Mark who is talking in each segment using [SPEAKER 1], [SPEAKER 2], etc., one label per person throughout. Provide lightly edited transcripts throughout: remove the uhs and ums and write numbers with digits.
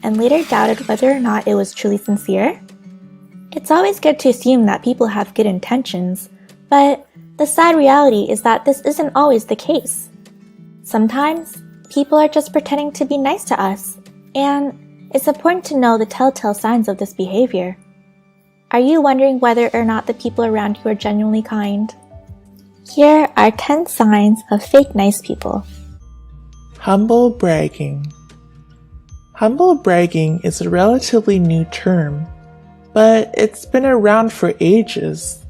[SPEAKER 1] and later doubted whether or not it was truly sincere? It's always good to assume that people have good intentions, but the sad reality is that this isn't always the case. Sometimes, people are just pretending to be nice to us, and it's important to know the telltale signs of this behavior. Are you wondering whether or not the people around you are genuinely kind? Here are 10 signs of fake nice people.
[SPEAKER 2] Humble bragging. Humble bragging is a relatively new term, but it's been around for ages.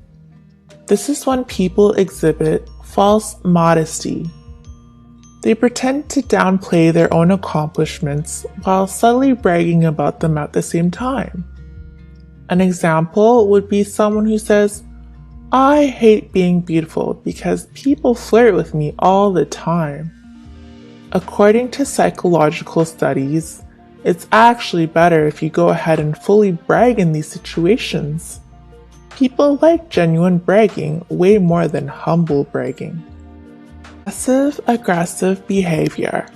[SPEAKER 2] This is when people exhibit false modesty. They pretend to downplay their own accomplishments while subtly bragging about them at the same time. An example would be someone who says, "I hate being beautiful because people flirt with me all the time." According to psychological studies, it's actually better if you go ahead and fully brag in these situations. People like genuine bragging way more than humble bragging. Passive-aggressive behavior.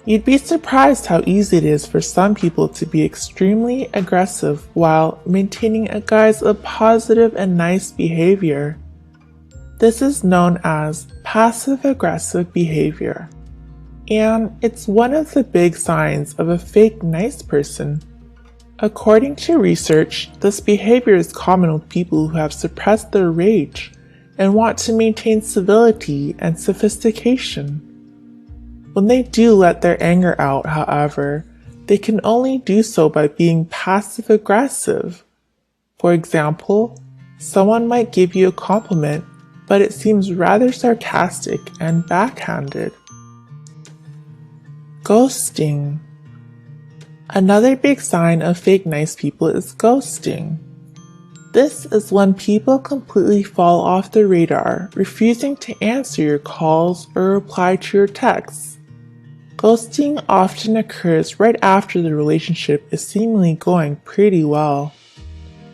[SPEAKER 2] You'd be surprised how easy it is for some people to be extremely aggressive while maintaining a guise of positive and nice behavior. This is known as passive-aggressive behavior, and it's one of the big signs of a fake nice person. According to research, this behavior is common with people who have suppressed their rage and want to maintain civility and sophistication. When they do let their anger out, however, they can only do so by being passive-aggressive. For example, someone might give you a compliment, but it seems rather sarcastic and backhanded. Ghosting. Another big sign of fake nice people is ghosting. This is when people completely fall off the radar, refusing to answer your calls or reply to your texts. Ghosting often occurs right after the relationship is seemingly going pretty well.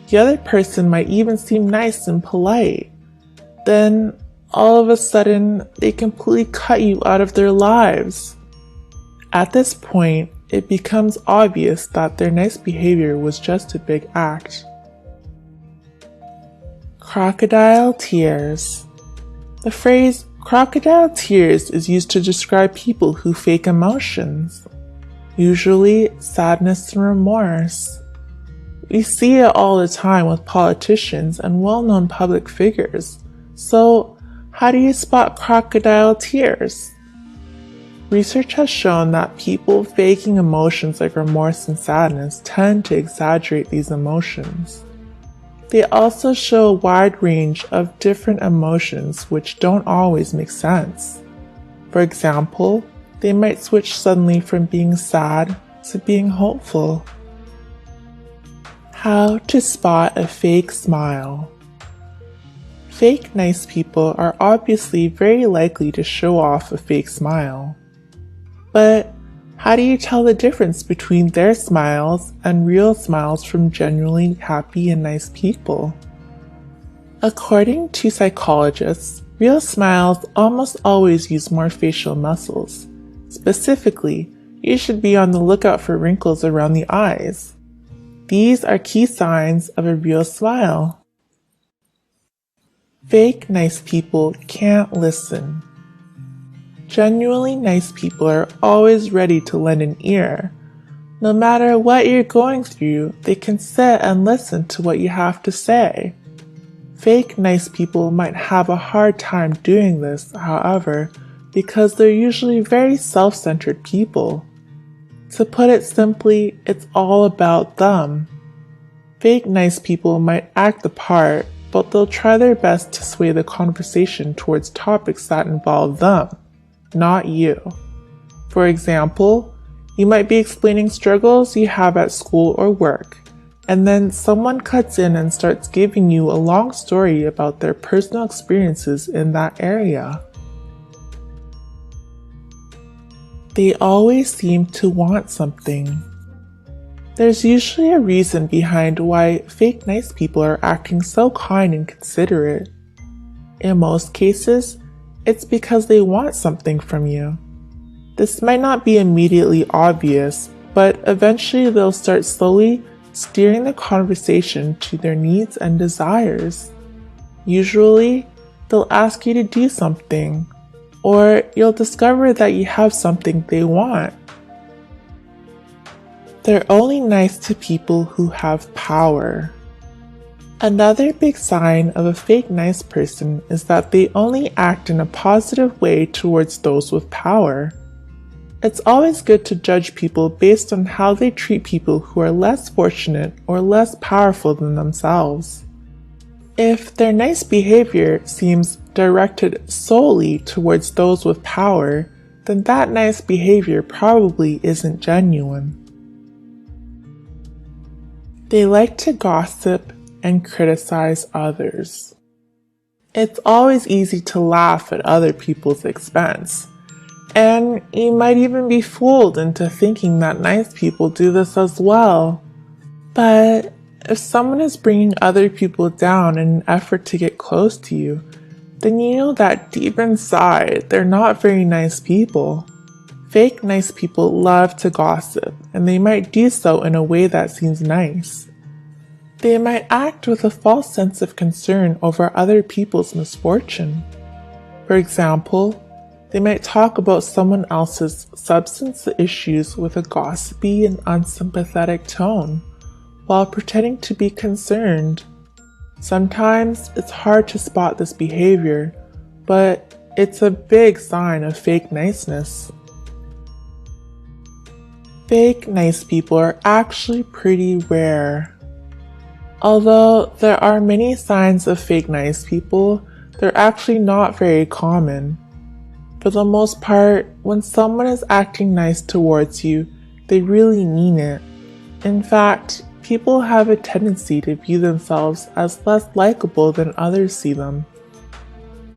[SPEAKER 2] The other person might even seem nice and polite. Then, all of a sudden, they completely cut you out of their lives. At this point, it becomes obvious that their nice behavior was just a big act. Crocodile tears. The phrase crocodile tears is used to describe people who fake emotions, usually sadness and remorse. We see it all the time with politicians and well-known public figures. So, how do you spot crocodile tears? Research has shown that people faking emotions like remorse and sadness tend to exaggerate these emotions. They also show a wide range of different emotions which don't always make sense. For example, they might switch suddenly from being sad to being hopeful. How to spot a fake smile. Fake nice people are obviously very likely to show off a fake smile. But how do you tell the difference between their smiles and real smiles from genuinely happy and nice people? According to psychologists, real smiles almost always use more facial muscles. Specifically, you should be on the lookout for wrinkles around the eyes. These are key signs of a real smile. Fake nice people can't listen. Genuinely nice people are always ready to lend an ear. No matter what you're going through, they can sit and listen to what you have to say. Fake nice people might have a hard time doing this, however, because they're usually very self-centered people. To put it simply, it's all about them. Fake nice people might act the part, but they'll try their best to sway the conversation towards topics that involve them, not you. For example, you might be explaining struggles you have at school or work, and then someone cuts in and starts giving you a long story about their personal experiences in that area. They always seem to want something. There's usually a reason behind why fake nice people are acting so kind and considerate. In most cases, it's because they want something from you. This might not be immediately obvious, but eventually they'll start slowly steering the conversation to their needs and desires. Usually, they'll ask you to do something, or you'll discover that you have something they want. They're only nice to people who have power. Another big sign of a fake nice person is that they only act in a positive way towards those with power. It's always good to judge people based on how they treat people who are less fortunate or less powerful than themselves. If their nice behavior seems directed solely towards those with power, then that nice behavior probably isn't genuine. They like to gossip and criticize others. It's always easy to laugh at other people's expense, and you might even be fooled into thinking that nice people do this as well. But if someone is bringing other people down in an effort to get close to you, then you know that deep inside they're not very nice people. Fake nice people love to gossip, and they might do so in a way that seems nice. They might act with a false sense of concern over other people's misfortune. For example, they might talk about someone else's substance issues with a gossipy and unsympathetic tone, while pretending to be concerned. Sometimes it's hard to spot this behavior, but it's a big sign of fake niceness. Fake nice people are actually pretty rare. Although there are many signs of fake nice people, they're actually not very common. For the most part, when someone is acting nice towards you, they really mean it. In fact, people have a tendency to view themselves as less likable than others see them.